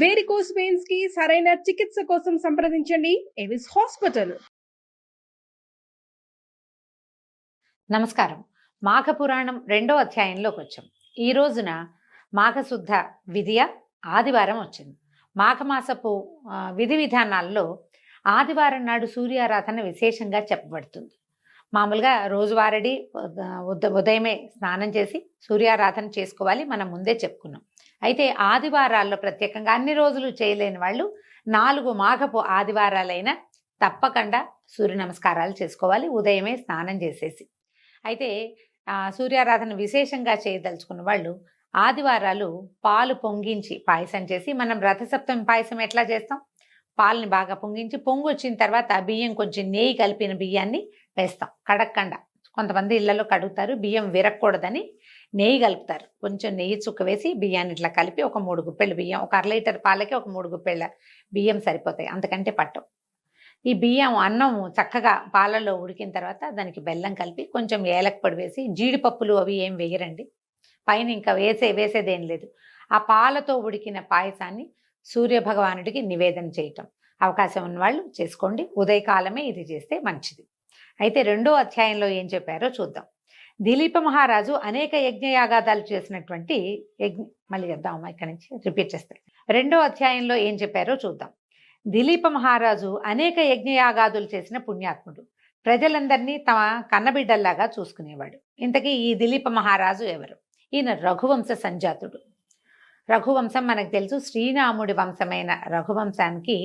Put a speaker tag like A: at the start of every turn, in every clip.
A: Varicose veins కి సరైన చికిత్స కోసం సంప్రదించండి ఎవిస్ హాస్పిటల్.
B: నమస్కారం. మాఘపురాణం 2వ అధ్యాయంలోకి వచ్చాం. ఈ రోజున మాఘశుద్ధ విధియ ఆదివారం వచ్చింది. మాఘమాసపు విధి విధానాల్లో ఆదివారం నాడు సూర్యారాధన విశేషంగా చెప్పబడుతుంది. మామూలుగా రోజువారీ ఉదయమే స్నానం చేసి సూర్యారాధన చేసుకోవాలి, మనం ముందే చెప్పుకున్నాం. అయితే ఆదివారాల్లో ప్రత్యేకంగా అన్ని రోజులు చేయలేని వాళ్ళు 4 మాఘపు ఆదివారాలైన తప్పకుండా సూర్య నమస్కారాలు చేసుకోవాలి ఉదయమే స్నానం చేసేసి. అయితే సూర్యారాధన విశేషంగా చేయదలుచుకున్న వాళ్ళు ఆదివారాలు పాలు పొంగించి పాయసం చేసి, మనం రథసప్తమి పాయసం ఎట్లా చేస్తాం, పాలని బాగా పొంగించి పొంగు వచ్చిన తర్వాత బియ్యం కొంచెం నెయ్యి కలిపిన బియ్యాన్ని వేస్తాం. కడక్కండా కొంతమంది ఇళ్లలో కడుగుతారు, బియ్యం విరగకూడదని నెయ్యి కలుపుతారు. కొంచెం నెయ్యి చుక్క వేసి బియ్యాన్ని ఇట్లా కలిపి ఒక 3 గుప్పెళ్ళ బియ్యం, ఒక 1/2 లీటర్ పాలకి ఒక 3 గుప్పెళ్ళ బియ్యం సరిపోతాయి, అంతకంటే పట్టవు. ఈ బియ్యం అన్నం చక్కగా పాలల్లో ఉడికిన తర్వాత దానికి బెల్లం కలిపి కొంచెం ఏలక పొడి వేసి, జీడిపప్పులు అవి ఏం వేయరండి, పైన ఇంకా వేసేదేం లేదు. ఆ పాలతో ఉడికిన పాయసాన్ని సూర్య భగవానుడికి నివేదన చేయటం అవకాశం ఉన్నవాళ్ళు చేసుకోండి. ఉదయకాలమే ఇది చేస్తే మంచిది. అయితే 2వ అధ్యాయంలో ఏం చెప్పారో చూద్దాం. దిలీప మహారాజు అనేక యజ్ఞయాగాదాలు చేసినటువంటి మళ్ళీ చెప్దామమ్మా, ఇక్కడి నుంచి రిపీట్ చేస్తే 2వ అధ్యాయంలో ఏం చెప్పారో చూద్దాం. దిలీప మహారాజు అనేక యజ్ఞయాగాదులు చేసిన పుణ్యాత్ముడు, ప్రజలందరినీ తమ కన్నబిడ్డల్లాగా చూసుకునేవాడు. ఇంతకీ ఈ దిలీప మహారాజు ఎవరు? ఈయన రఘువంశ సంజాతుడు. రఘువంశం మనకు తెలుసు, శ్రీరాముడి వంశమైన రఘువంశానికి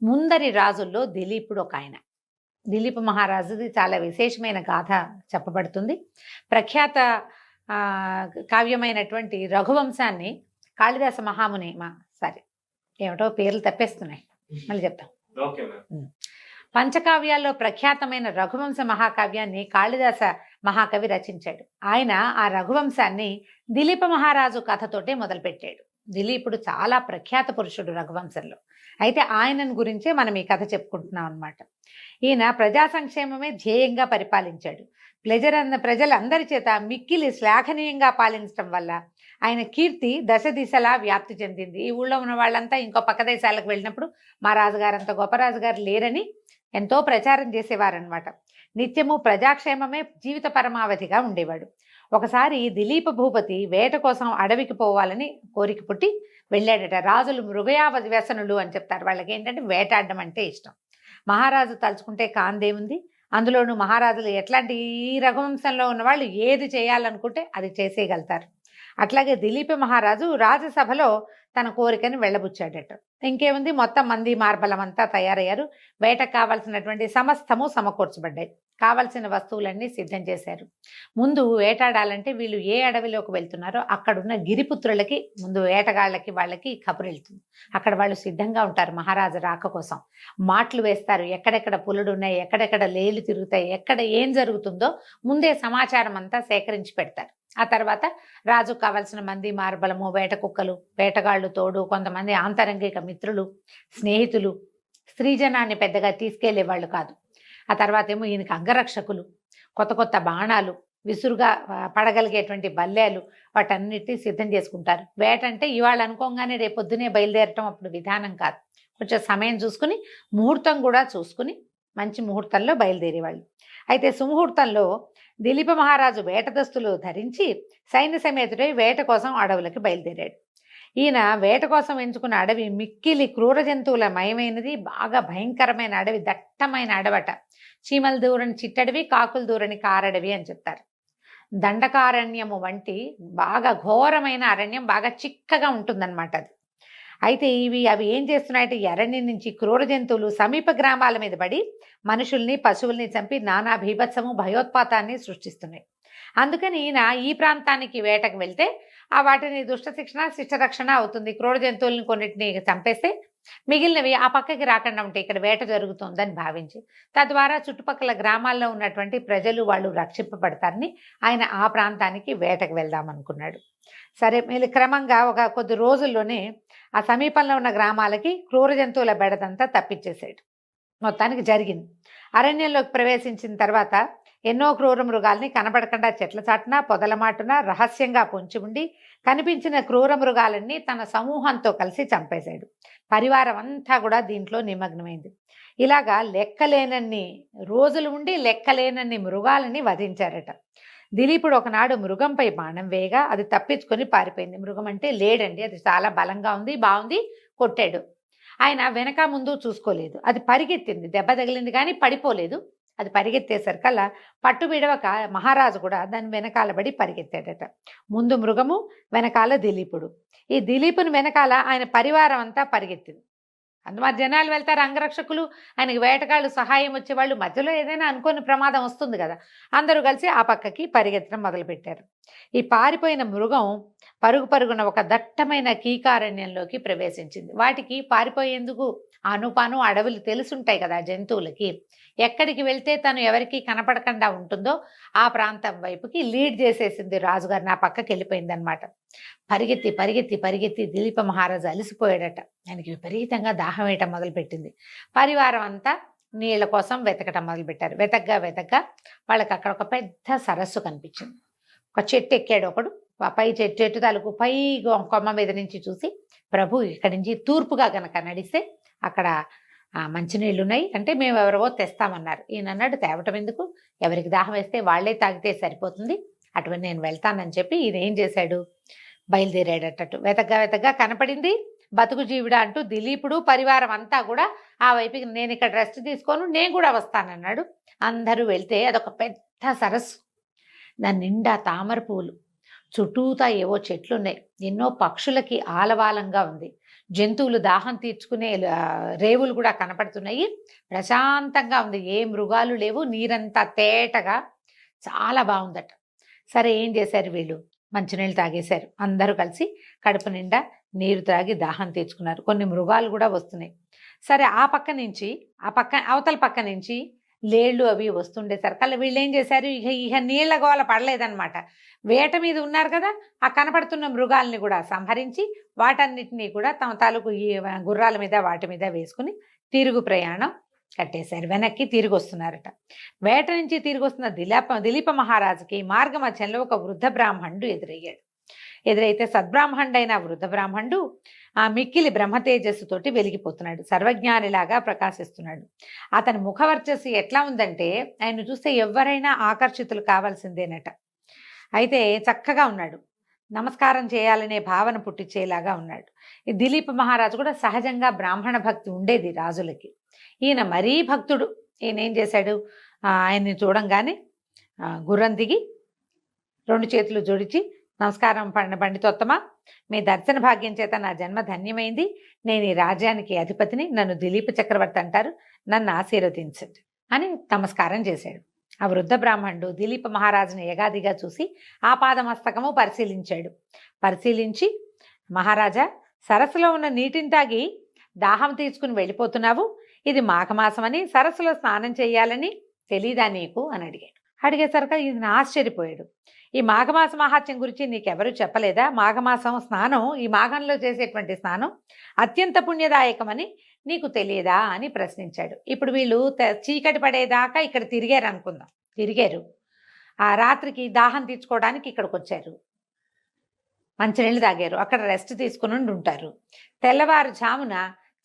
B: ముందరి రాజుల్లో దిలీపుడు ఒక ఆయన. దిలీప మహారాజుది చాలా విశేషమైన గాథ చెప్పబడుతుంది. ప్రఖ్యాత కావ్యమైనటువంటి రఘువంశాన్ని కాళిదాస మహాముని ఏమిటో పేర్లు తప్పేస్తున్నాయి, మళ్ళీ చెప్తాం. పంచకావ్యాల్లో ప్రఖ్యాతమైన రఘువంశ మహాకావ్యాన్ని కాళిదాస మహాకవి రచించాడు. ఆయన ఆ రఘువంశాన్ని దిలీప మహారాజు కథతోటే మొదలుపెట్టాడు. దిలీపుడు చాలా ప్రఖ్యాత పురుషుడు రఘువంశంలో. అయితే ఆయనను గురించే మనం ఈ కథ చెప్పుకుంటున్నాం అన్నమాట. ఈయన ప్రజా సంక్షేమమే ధ్యేయంగా పరిపాలించాడు. ప్రజలందరి చేత మిక్కిలి శ్లాఘనీయంగా పాలించడం వల్ల ఆయన కీర్తి దశ దిశలా వ్యాప్తి చెందింది. ఈ ఊళ్ళో ఉన్న వాళ్ళంతా ఇంకో పక్క దేశాలకు వెళ్ళినప్పుడు మా రాజుగారంత గొప్ప రాజుగారు లేరని ఎంతో ప్రచారం చేసేవారనమాట. నిత్యము ప్రజాక్షేమమే జీవిత పరమావధిగా ఉండేవాడు. ఒకసారి దిలీప భూపతి వేట కోసం అడవికి పోవాలని కోరిక పుట్టి వెళ్ళాడట. రాజులు మృగయావ వ్యసనులు అని చెప్తారు, వాళ్ళకి ఏంటంటే వేటాడడం అంటే ఇష్టం. మహారాజు తలుచుకుంటే కాందేముంది, అందులోనూ మహారాజులు ఎట్లాంటి ఈ రఘువంశంలో ఉన్న వాళ్ళు ఏది చేయాలనుకుంటే అది చేసేయగలుగుతారు. అట్లాగే దిలీప మహారాజు రాజసభలో తన కోరికని వెళ్ళబుచ్చాడట. ఇంకేముంది, మొత్తం మంది మార్బలం అంతా తయారయ్యారు. వేటకు కావాల్సినటువంటి సమస్తము సమకూర్చబడ్డాయి. కావలసిన వస్తువులన్నీ సిద్ధం చేశారు. ముందు వేటాడాలంటే వీళ్ళు ఏ అడవిలోకి వెళ్తున్నారో అక్కడున్న గిరిపుత్రులకి, ముందు వేటగాళ్ళకి వాళ్ళకి కబురు వెళ్తుంది. అక్కడ వాళ్ళు సిద్ధంగా ఉంటారు మహారాజు రాక కోసం. మాటలు వేస్తారు, ఎక్కడెక్కడ పులుడు ఉన్నాయి, ఎక్కడెక్కడ లేలు తిరుగుతాయి, ఎక్కడ ఏం జరుగుతుందో ముందే సమాచారం అంతా సేకరించి పెడతారు. ఆ తర్వాత రాజుకు కావాల్సిన మంది మార్బలము, వేట కుక్కలు, వేటగాళ్ళు తోడు, కొంతమంది ఆంతరంగిక మిత్రులు, స్నేహితులు, స్త్రీజనాన్ని పెద్దగా తీసుకెళ్లేవాళ్ళు కాదు. ఆ తర్వాత ఏమో ఈయనకి అంగరక్షకులు, కొత్త కొత్త బాణాలు, విసురుగా పడగలిగేటువంటి బల్లేలు, వాటన్నిటినీ సిద్ధం చేసుకుంటారు. వేట అంటే ఇవాళ అనుకోగానే రేపొద్దునే బయలుదేరటం అప్పుడు విధానం కాదు. కొంచెం సమయం చూసుకుని, ముహూర్తం కూడా చూసుకుని మంచి ముహూర్తంలో బయలుదేరేవాళ్ళు. అయితే సుముహూర్తంలో దిలీప మహారాజు వేట దుస్తులు ధరించి సైన్య సమేతుడై వేట కోసం అడవులకి బయలుదేరాడు. ఈయన వేట కోసం ఎంచుకున్న అడవి మిక్కిలి క్రూర జంతువుల మయమైనది, బాగా భయంకరమైన అడవి, దట్టమైన అడవట. చీమలు దూరని చిట్టడవి, కాకులు దూరని కారడవి అని చెప్తారు. దండకారణ్యము వంటి బాగా ఘోరమైన అరణ్యం, బాగా చిక్కగా ఉంటుందన్నమాట అది. అయితే అవి ఏం చేస్తున్నాయంటే అరణ్యం నుంచి క్రూర జంతువులు సమీప గ్రామాల మీద పడి మనుషుల్ని, పశువుల్ని చంపి నానా భీభత్సము, భయోత్పాతాన్ని సృష్టిస్తున్నాయి. అందుకని ఈయన ఈ ప్రాంతానికి వేటకు వెళ్తే వాటిని దుష్ట శిక్షణ, శిష్టరక్షణ అవుతుంది. క్రూర జంతువులను కొన్నిటిని చంపేస్తే మిగిలినవి ఆ పక్కకి రాకుండా ఉంటే ఇక్కడ వేట జరుగుతుందని భావించి, తద్వారా చుట్టుపక్కల గ్రామాల్లో ఉన్నటువంటి ప్రజలు వాళ్ళు రక్షింపబడతారని ఆయన ఆ ప్రాంతానికి వేటకు వెళ్దామనుకున్నాడు. సరే, క్రమంగా ఒక కొద్ది రోజుల్లోనే ఆ సమీపంలో ఉన్న గ్రామాలకి క్రూర జంతువుల బెడదంతా తప్పించేసాడు. మొత్తానికి జరిగింది. అరణ్యంలోకి ప్రవేశించిన తర్వాత ఎన్నో క్రూర మృగాల్ని కనబడకుండా చెట్ల చాటున పొదల మాటున రహస్యంగా పొంచి ఉండి కనిపించిన క్రూర మృగాలన్నీ తన సమూహంతో కలిసి చంపేశాడు. పరివారం అంతా కూడా దీంట్లో నిమగ్నమైంది. ఇలాగా లెక్కలేనన్ని రోజులు ఉండి లెక్కలేనన్ని మృగాలని వధించారట. దిలీపుడు ఒకనాడు మృగంపై బాణం వేయగా అది తప్పించుకొని పారిపోయింది. మృగం అంటే లేడండి, అది చాలా బలంగా ఉంది, బాగుంది, కొట్టాడు. ఆయన వెనక ముందు చూసుకోలేదు, అది పరిగెత్తింది, దెబ్బ తగిలింది కానీ పడిపోలేదు. అది పరిగెత్తేసరికల్లా పట్టు విడవక మహారాజు కూడా దాని వెనకాల పడి పరిగెత్తాడట. ముందు మృగము, వెనకాల దిలీపుడు. ఈ దిలీపుని వెనకాల ఆయన పరివారం అంతా పరిగెత్తింది. అందువల్ల జనాలు వెళ్తారు, అంగరక్షకులు, ఆయనకి వేటగాళ్ళు సహాయం వచ్చేవాళ్ళు, మధ్యలో ఏదైనా అనుకోని ప్రమాదం వస్తుంది కదా, అందరూ కలిసి ఆ పక్కకి పరిగెత్తడం మొదలుపెట్టారు. ఈ పారిపోయిన మృగం పరుగు పరుగున ఒక దట్టమైన కీకారణ్యంలోకి ప్రవేశించింది. వాటికి పారిపోయేందుకు అనుపాను అడవులు తెలుసుంటాయి కదా జంతువులకి. ఎక్కడికి వెళ్తే తను ఎవరికి కనపడకుండా ఉంటుందో ఆ ప్రాంతం వైపుకి లీడ్ చేసేసింది రాజుగారు, నా పక్కకి వెళ్ళిపోయింది అనమాట. పరిగెత్తి పరిగెత్తి పరిగెత్తి దిలీప మహారాజు అలసిపోయాడట. ఆయనకి విపరీతంగా దాహం వేయటం మొదలుపెట్టింది. పరివారం అంతా నీళ్ల కోసం వెతకటం మొదలుపెట్టారు. వెతగ్గా వాళ్ళకి అక్కడ ఒక పెద్ద సరస్సు కనిపించింది. ఒక చెట్టు ఎక్కాడు ఒకడు, పై చెట్టు తాలూకు పై కొమ్మ మీద నుంచి చూసి, ప్రభు ఇక్కడి నుంచి తూర్పుగా గనక నడిస్తే అక్కడ మంచినీళ్ళు ఉన్నాయి అంటే మేము ఎవరో తెస్తామన్నారు. ఈయన అన్నాడు, తేవటం ఎందుకు, ఎవరికి దాహం వేస్తే వాళ్లే తాగితే సరిపోతుంది, అటువంటి నేను వెళ్తానని చెప్పి ఈయన ఏం చేశాడు, బయలుదేరాడటట్టు. వెతగ్గా కనపడింది. బతుకు జీవుడా అంటూ దిలీపుడు పరివారం అంతా కూడా ఆ వైపుకి, నేను ఇక్కడ రెస్ట్ తీసుకోను, నేను కూడా వస్తానన్నాడు. అందరూ వెళ్తే అదొక పెద్ద సరస్సు, దాని నిండా తామర పువ్వులు, చుట్టూతా ఏవో చెట్లున్నాయి, ఎన్నో పక్షులకి ఆలవాలంగా ఉంది, జంతువులు దాహం తీర్చుకునే రేవులు కూడా కనపడుతున్నాయి, ప్రశాంతంగా ఉంది, ఏ మృగాలు లేవు, నీరంతా తేటగా చాలా బాగుందట. సరే ఏం చేశారు వీళ్ళు, మంచినీళ్ళు తాగేశారు. అందరూ కలిసి కడుపు నిండా నీరు తాగి దాహం తీర్చుకున్నారు. కొన్ని మృగాలు కూడా వస్తున్నాయి. సరే ఆ అవతల పక్క నుంచి లేళ్ళు అవి వస్తుండేసరికల్లా వీళ్ళు ఏం చేశారు, ఇక నీళ్ల గోల పడలేదన్నమాట. వేట మీద ఉన్నారు కదా, ఆ కనపడుతున్న మృగాల్ని కూడా సంహరించి వాటన్నిటినీ కూడా తమ తాలూకు ఈ గుర్రాల మీద వాటి మీద వేసుకుని తిరుగు ప్రయాణం కట్టేశారు. వెనక్కి తిరిగి వస్తున్నారట. వేట నుంచి తిరిగి వస్తున్న దిలీప మహారాజుకి మార్గ మధ్యంలో ఒక వృద్ధ బ్రాహ్మణుడు ఎదురయ్యాడు. ఎదురైతే సద్బ్రాహ్మణుడైన వృద్ధ బ్రాహ్మణుడు ఆ మిక్కిలి బ్రహ్మతేజస్సుతోటి వెలిగిపోతున్నాడు, సర్వజ్ఞానిలాగా ప్రకాశిస్తున్నాడు. అతని ముఖవర్చస్సు ఎట్లా ఉందంటే ఆయన చూస్తే ఎవరైనా ఆకర్షితులు కావాల్సిందేనట. అయితే చక్కగా ఉన్నాడు, నమస్కారం చేయాలనే భావన పుట్టించేలాగా ఉన్నాడు. ఈ దిలీప మహారాజు కూడా సహజంగా బ్రాహ్మణ భక్తి ఉండేది రాజులకి. ఈయన మరీ భక్తుడు. ఈయన ఏం చేశాడు, ఆయన్ని చూడంగానే గుర్రం దిగి 2 చేతులు జోడించి, నమస్కారం పండితోత్తమ, మీ దర్శన భాగ్యం చేత నా జన్మ ధన్యమైంది, నేను ఈ రాజ్యానికి అధిపతిని, నన్ను దిలీప చక్రవర్తి అంటారు, నన్ను ఆశీర్వదించండి అని నమస్కారం చేశాడు. ఆ వృద్ధ బ్రాహ్మణుడు దిలీప మహారాజుని ఎగాదిగా చూసి ఆ పాదమస్తకము పరిశీలించి, మహారాజా, సరస్సులో ఉన్న నీటిని తాగి దాహం తీసుకుని వెళ్ళిపోతున్నావు, ఇది మాఘమాసమని, సరస్సులో స్నానం చేయాలని తెలీదా నీకు అని అడిగేసరికి ఈయన ఆశ్చర్యపోయాడు. ఈ మాఘమాస మహాత్యం గురించి నీకెవరూ చెప్పలేదా, మాఘమాసం స్నానం, ఈ మాఘంలో చేసేటువంటి స్నానం అత్యంత పుణ్యదాయకమని నీకు తెలియదా అని ప్రశ్నించాడు. ఇప్పుడు వీళ్ళు చీకటి పడేదాకా ఇక్కడ తిరిగారు అనుకుందాం, తిరిగారు, ఆ రాత్రికి దాహం తీర్చుకోవడానికి ఇక్కడికి వచ్చారు, మంచినీళ్ళు తాగారు, అక్కడ రెస్ట్ తీసుకుని ఉంటారు. తెల్లవారుజామున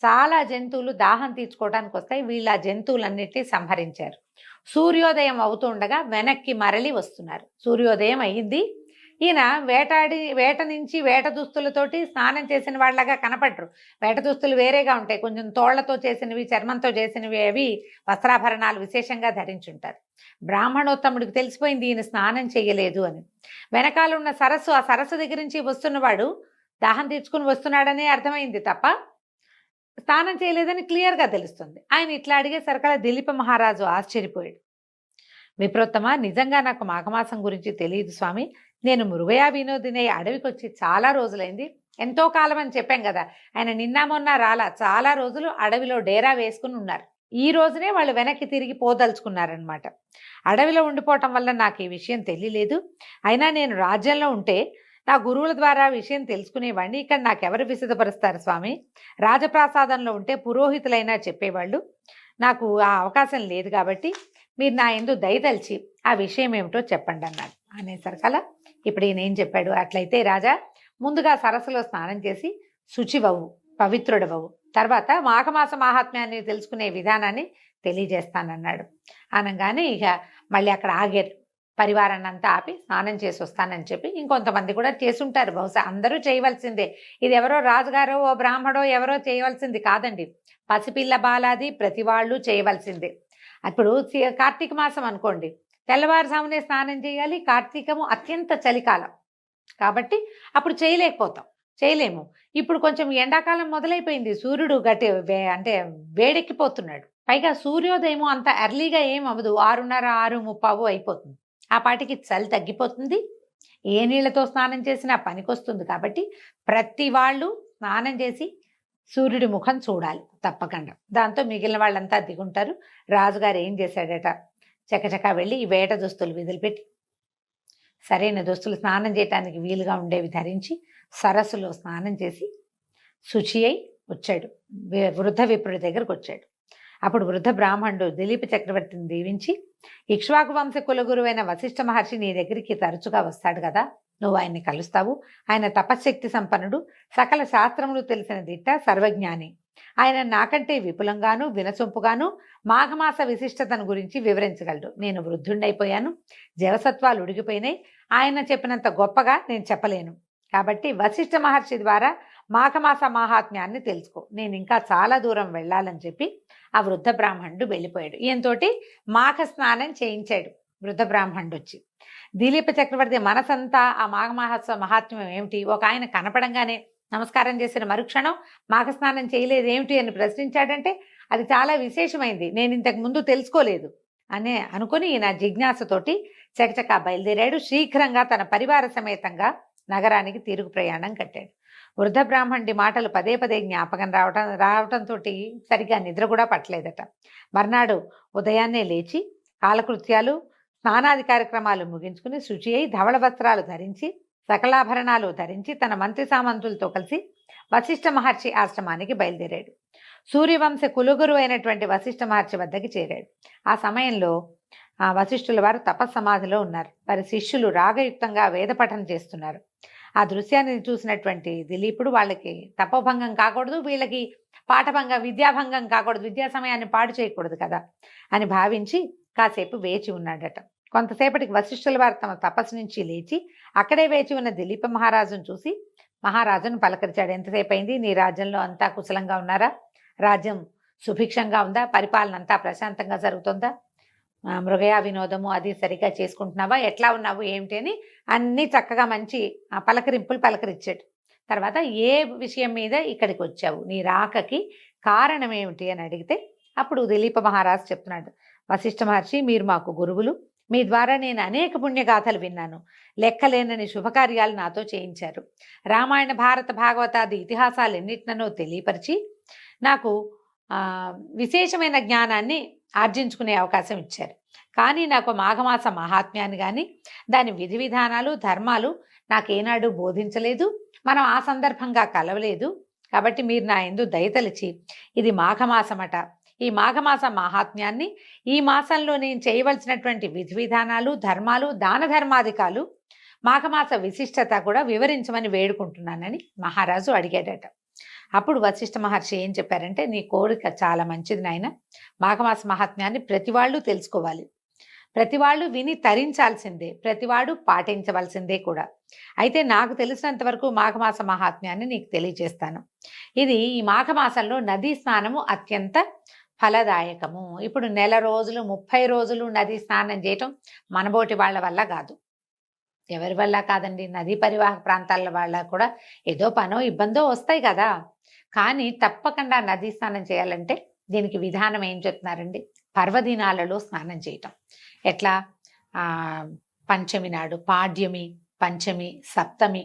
B: చాలా జంతువులు దాహం తీర్చుకోవడానికి వస్తాయి, వీళ్ళు ఆ జంతువులన్నిటినీ సంహరించారు. సూర్యోదయం అవుతుండగా వెనక్కి మరలి వస్తున్నారు. సూర్యోదయం అయ్యింది. ఈయన వేట నుంచి వేట దుస్తులతోటి స్నానం చేసిన వాళ్ళగా కనపడరు. వేట దుస్తులు వేరేగా ఉంటాయి, కొంచెం తోళ్లతో చేసినవి, చర్మంతో చేసినవి, అవి వస్త్రాభరణాలు విశేషంగా ధరించుంటారు. బ్రాహ్మణోత్తముడికి తెలిసిపోయింది ఈయన స్నానం చేయలేదు అని. వెనకాల ఉన్న సరస్సు, ఆ సరస్సు దగ్గర నుంచి వస్తున్నవాడు దాహం తీర్చుకుని వస్తున్నాడనే అర్థమైంది తప్ప స్నానం చేయలేదని క్లియర్గా తెలుస్తుంది. ఆయన ఇట్లా అడిగేసరికల్లా దిలీప మహారాజు ఆశ్చర్యపోయాడు. విప్రోత్తమ, నిజంగా నాకు మాఘమాసం గురించి తెలియదు స్వామి, నేను మృగయా వినోదిని అడవికి వచ్చి చాలా రోజులైంది, ఎంతో కాలం అని చెప్పాం కదా, ఆయన నిన్న మొన్న రాలా, చాలా రోజులు అడవిలో డేరా వేసుకుని ఉన్నారు. ఈ రోజునే వాళ్ళు వెనక్కి తిరిగి పోదలుచుకున్నారనమాట. అడవిలో ఉండిపోవటం వల్ల నాకు ఈ విషయం తెలియలేదు, అయినా నేను రాజ్యంలో ఉంటే నా గురువుల ద్వారా విషయం తెలుసుకునేవాడిని, ఇక్కడ నాకెవరు విశదపరుస్తారు స్వామి, రాజప్రాసాదంలో ఉంటే పురోహితులైనా చెప్పేవాళ్ళు, నాకు ఆ అవకాశం లేదు కాబట్టి మీరు నా యందు దయతలిచి ఆ విషయం ఏమిటో చెప్పండి అన్నాడు. అనేసరికలా ఇప్పుడు ఈయన ఏం చెప్పాడు, అట్లయితే రాజా ముందుగా సరస్సులో స్నానం చేసి శుచివవు, పవిత్రుడవవు, తర్వాత మాఘమాస మహాత్మ్యాన్ని తెలుసుకునే విధానాన్ని తెలియజేస్తానన్నాడు. అనగానే ఇక మళ్ళీ అక్కడ ఆగారు. పరివారాన్ని అంతా ఆపి స్నానం చేసి వస్తానని చెప్పి ఇంకొంతమంది కూడా చేసుంటారు, బహుశా అందరూ చేయవలసిందే. ఇది ఎవరో రాజుగారో ఓ బ్రాహ్మడో ఎవరో చేయవలసింది కాదండి, పసిపిల్ల బాలాది ప్రతి వాళ్ళు చేయవలసిందే. ఇప్పుడు కార్తీక మాసం అనుకోండి, తెల్లవారుజామునే స్నానం చేయాలి. కార్తీకము అత్యంత చలికాలం కాబట్టి అప్పుడు చేయలేము. ఇప్పుడు కొంచెం ఎండాకాలం మొదలైపోయింది, సూర్యుడు అంటే వేడెక్కిపోతున్నాడు. పైగా సూర్యోదయం అంత ఎర్లీగా ఏం అవ్వదు, 6:30 6:30 అయిపోతుంది. ఆ పాటికి చలి తగ్గిపోతుంది, ఏ నీళ్లతో స్నానం చేసినా పనికొస్తుంది. కాబట్టి ప్రతి వాళ్ళు స్నానం చేసి సూర్యుడి ముఖం చూడాలి తప్పకుండా. దాంతో మిగిలిన వాళ్ళంతా దిగుంటారు. రాజుగారు ఏం చేశాడట, చకచకా వెళ్ళి ఈ వేట దుస్తులు విదిలిపెట్టి సరైన దుస్తులు స్నానం చేయటానికి వీలుగా ఉండేవి ధరించి సరస్సులో స్నానం చేసి శుచి అయి వచ్చాడు. వృద్ధ విప్రుడి దగ్గరకు వచ్చాడు. అప్పుడు వృద్ధ బ్రాహ్మణుడు దిలీప చక్రవర్తిని దీవించి, ఇక్ష్వాకు వంశ కులగురువైన వశిష్ఠ మహర్షి నీ దగ్గరికి తరచుగా వస్తాడు కదా, నువ్వు ఆయన్ని కలుస్తావు. ఆయన తపశ్శక్తి సంపన్నుడు, సకల శాస్త్రములు తెలిసిన దిట్ట, సర్వజ్ఞాని. ఆయన నాకంటే విపులంగాను వినసొంపుగాను మాఘమాస విశిష్టతను గురించి వివరించగలడు. నేను వృద్ధుండైపోయాను, జవసత్వాలు ఉడిగిపోయినాయి, ఆయన చెప్పినంత గొప్పగా నేను చెప్పలేను. కాబట్టి వశిష్ఠ మహర్షి ద్వారా మాఘమాస మహాత్మ్యాన్ని తెలుసుకో, నేను ఇంకా చాలా దూరం వెళ్ళాలని చెప్పి ఆ వృద్ధ బ్రాహ్మణుడు వెళ్ళిపోయాడు. ఈయనతోటి మాఘ స్నానం చేయించాడు వృద్ధ బ్రాహ్మణుడు వచ్చి. దిలీప చక్రవర్తి మనసంతా ఆ మాఘమాస మహాత్మ్యం ఏమిటి, ఒక ఆయన కనపడంగానే నమస్కారం చేసిన మరుక్షణం మాఘ స్నానం చేయలేదు ఏమిటి అని ప్రశ్నించాడంటే అది చాలా విశేషమైంది, నేను ఇంతకు ముందు తెలుసుకోలేదు అనే అనుకుని ఈయన జిజ్ఞాసతోటి చకచకా బయలుదేరాడు. శీఘ్రంగా తన పరివార సమేతంగా నగరానికి తిరుగు ప్రయాణం కట్టాడు. వృద్ధ బ్రాహ్మణుడి మాటలు పదే పదే జ్ఞాపకం రావటంతో సరిగ్గా నిద్ర కూడా పట్టలేదట. మర్నాడు ఉదయాన్నే లేచి కాలకృత్యాలు స్నానాది కార్యక్రమాలు ముగించుకుని శుచి అయి ధవళ వస్త్రాలు ధరించి సకలాభరణాలు ధరించి తన మంత్రి సామంతులతో కలిసి వశిష్ఠ మహర్షి ఆశ్రమానికి బయలుదేరాడు. సూర్యవంశ కులుగురు అయినటువంటి వశిష్ఠ మహర్షి వద్దకి చేరాడు. ఆ సమయంలో వశిష్ఠుల వారు తపస్సమాధిలో ఉన్నారు. వారి శిష్యులు రాగయుక్తంగా వేద పఠనం చేస్తున్నారు. ఆ దృశ్యాన్ని చూసినటువంటి దిలీపుడు వాళ్ళకి తపోభంగం కాకూడదు, వీళ్ళకి పాఠభంగం విద్యాభంగం కాకూడదు, విద్యా సమయాన్ని పాడు చేయకూడదు కదా అని భావించి కాసేపు వేచి ఉన్నాడట. కొంతసేపటికి వశిష్ఠుల వారు తమ తపస్సు నుంచి లేచి అక్కడే వేచి ఉన్న దిలీప మహారాజును చూసి మహారాజును పలకరించాడు. ఎంతసేపు అయింది, నీ రాజ్యంలో అంతా కుశలంగా ఉన్నారా, రాజ్యం సుభిక్షంగా ఉందా, పరిపాలన అంతా ప్రశాంతంగా జరుగుతుందా, మృగయా వినోదము అది సరిగా చేసుకుంటున్నావా, ఎట్లా ఉన్నావు ఏమిటి అని అన్నీ చక్కగా మంచి పలకరింపులు పలకరించాడు. తర్వాత ఏ విషయం మీద ఇక్కడికి వచ్చావు, నీ రాకకి కారణం ఏమిటి అని అడిగితే అప్పుడు దిలీప మహారాజు చెప్తున్నాడు, వశిష్ఠ మహర్షి మీరు మాకు గురువులు, మీ ద్వారా నేను అనేక పుణ్యగాథలు విన్నాను, లెక్కలేనని శుభకార్యాలు నాతో చేయించారు, రామాయణ భారత భాగవతాది ఇతిహాసాలు ఎన్నిటినో తెలియపరిచి నాకు విశేషమైన జ్ఞానాన్ని ఆర్జించుకునే అవకాశం ఇచ్చారు. కానీ నాకు మాఘమాస మహాత్మ్యాన్ని కానీ దాని విధి విధానాలు ధర్మాలు నాకేనాడు బోధించలేదు, మనం ఆ సందర్భంగా కలవలేదు. కాబట్టి మీరు నా యందు దయతలిచి ఇది మాఘమాసమట, ఈ మాఘమాస మహాత్మ్యాన్ని, ఈ మాసంలో నేను చేయవలసినటువంటి విధి విధానాలు ధర్మాలు దాన ధర్మాధికాలు మాఘమాస విశిష్టత కూడా వివరించమని వేడుకుంటున్నానని మహారాజు అడిగాడట. అప్పుడు వశిష్ఠ మహర్షి ఏం చెప్పారంటే, నీ కోరిక చాలా మంచిది నాయన, మాఘమాస మహాత్మ్యాన్ని ప్రతి వాళ్ళు తెలుసుకోవాలి, ప్రతి వాళ్ళు విని తరించాల్సిందే, ప్రతివాడు పాటించవలసిందే కూడా. అయితే నాకు తెలిసినంత వరకు మాఘమాస మహాత్మ్యాన్ని నీకు తెలియజేస్తాను. ఇది ఈ మాఘమాసంలో నదీ స్నానము అత్యంత ఫలదాయకము. ఇప్పుడు నెల రోజులు 30 రోజులు నదీ స్నానం చేయటం మనబోటి వాళ్ళ వల్ల కాదు, ఎవరి వల్ల కాదండి, నదీ పరివాహక ప్రాంతాల వాళ్ళ కూడా ఏదో పనో ఇబ్బందో వస్తాయి కదా. కానీ తప్పకుండా నదీ స్నానం చేయాలంటే దీనికి విధానం ఏం చెప్తున్నారండి, పర్వదినాలలో స్నానం చేయటం. ఎట్లా, పంచమి నాడు, పాడ్యమి, పంచమి, సప్తమి,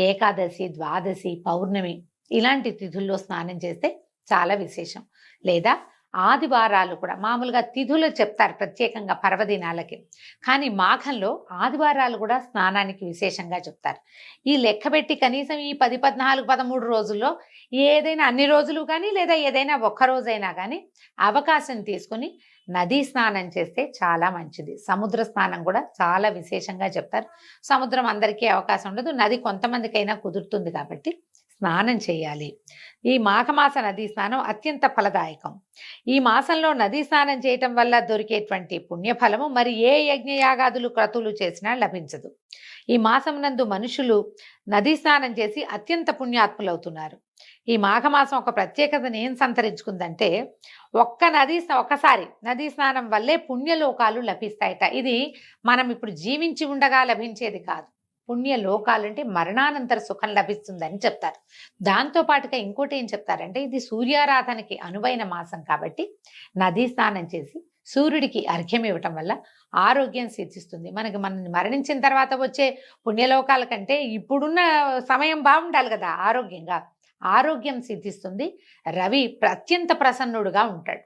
B: ఏకాదశి, ద్వాదశి, పౌర్ణమి ఇలాంటి తిథుల్లో స్నానం చేస్తే చాలా విశేషం. లేదా ఆదివారాలు కూడా మామూలుగా తిథులు చెప్తారు ప్రత్యేకంగా పర్వదినాలకి, కానీ మాఘంలో ఆదివారాలు కూడా స్నానానికి విశేషంగా చెప్తారు. ఈ లెక్కబెట్టి కనీసం ఈ 10, 14, 13 రోజుల్లో ఏదైనా అన్ని రోజులు కానీ లేదా ఏదైనా ఒక్క రోజైనా కానీ అవకాశం తీసుకుని నదీ స్నానం చేస్తే చాలా మంచిది. సముద్ర స్నానం కూడా చాలా విశేషంగా చెప్తారు. సముద్రం అందరికీ అవకాశం ఉండదు, నది కొంతమందికైనా కుదురుతుంది కాబట్టి స్నానం చేయాలి. ఈ మాఘమాస నదీ స్నానం అత్యంత ఫలదాయకం. ఈ మాసంలో నదీ స్నానం చేయటం వల్ల దొరికేటువంటి పుణ్యఫలము మరి ఏ యజ్ఞయాగాదులు క్రతువులు చేసినా లభించదు. ఈ మాసం నందు మనుషులు నదీ స్నానం చేసి అత్యంత పుణ్యాత్ములవుతున్నారు. ఈ మాఘమాసం ఒక ప్రత్యేకతను ఏం సంతరించుకుందంటే ఒక్కసారి నదీ స్నానం వల్లే పుణ్యలోకాలు లభిస్తాయట. ఇది మనం ఇప్పుడు జీవించి ఉండగా లభించేది కాదు. పుణ్యలోకాలంటే మరణానంతర సుఖం లభిస్తుందని చెప్తారు. దాంతో పాటుగా ఇంకోటి ఏం చెప్తారంటే ఇది సూర్యారాధనకి అనువైన మాసం కాబట్టి నదీ స్నానం చేసి సూర్యుడికి అర్ఘ్యం ఇవ్వటం వల్ల ఆరోగ్యం సిద్ధిస్తుంది. మనం మరణించిన తర్వాత వచ్చే పుణ్యలోకాల కంటే ఇప్పుడున్న సమయం బాగుండాలి కదా, ఆరోగ్యం సిద్ధిస్తుంది. రవి అత్యంత ప్రసన్నుడుగా ఉంటాడు.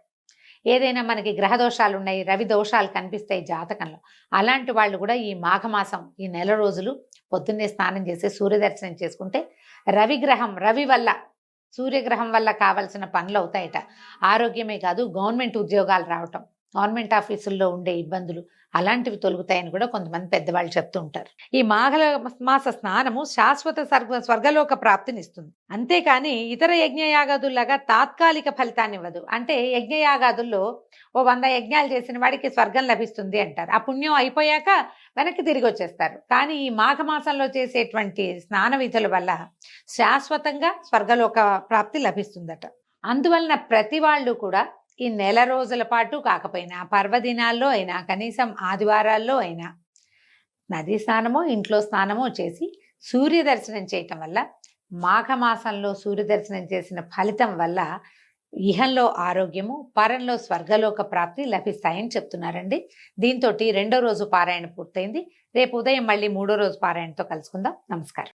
B: ఏదైనా మనకి గ్రహ దోషాలు ఉన్నాయి, రవి దోషాలు కనిపిస్తాయి జాతకంలో, అలాంటి వాళ్ళు కూడా ఈ మాఘమాసం ఈ నెల రోజులు పొద్దున్నే స్నానం చేసి సూర్యదర్శనం చేసుకుంటే సూర్యగ్రహం వల్ల కావాల్సిన పనులు అవుతాయట. ఆరోగ్యమే కాదు, గవర్నమెంట్ ఉద్యోగాలు రావటం, గవర్నమెంట్ ఆఫీసుల్లో ఉండే ఇబ్బందులు అలాంటివి తొలుగుతాయని కూడా కొంతమంది పెద్దవాళ్ళు చెప్తూ ఉంటారు. ఈ మాఘమాస స్నానము శాశ్వత స్వర్గలోక ప్రాప్తినిస్తుంది. అంతేకాని ఇతర యజ్ఞయాగాదుల్లాగా తాత్కాలిక ఫలితాన్ని ఇవ్వదు. అంటే యజ్ఞయాగాదుల్లో 100 యజ్ఞాలు చేసిన వాడికి స్వర్గం లభిస్తుంది అంటారు. ఆ పుణ్యం అయిపోయాక వెనక్కి తిరిగి వచ్చేస్తారు. కానీ ఈ మాఘమాసంలో చేసేటువంటి స్నాన విధుల వల్ల శాశ్వతంగా స్వర్గలోక ప్రాప్తి లభిస్తుందట. అందువలన ప్రతి వాళ్ళు కూడా ఈ నెల రోజుల పాటు కాకపోయినా పర్వదినాల్లో అయినా కనీసం ఆదివారాల్లో అయినా నదీ స్నానమో ఇంట్లో స్నానమో చేసి సూర్య దర్శనం చేయటం వల్ల మాఘమాసంలో సూర్య దర్శనం చేసిన ఫలితం వల్ల ఇహంలో ఆరోగ్యము, పరంలో స్వర్గలోక ప్రాప్తి లభిస్తాయని చెప్తున్నారండి. దీంతో 2వ రోజు పారాయణ పూర్తయింది. రేపు ఉదయం మళ్ళీ 3వ రోజు పారాయణతో కలుసుకుందాం. నమస్కారం.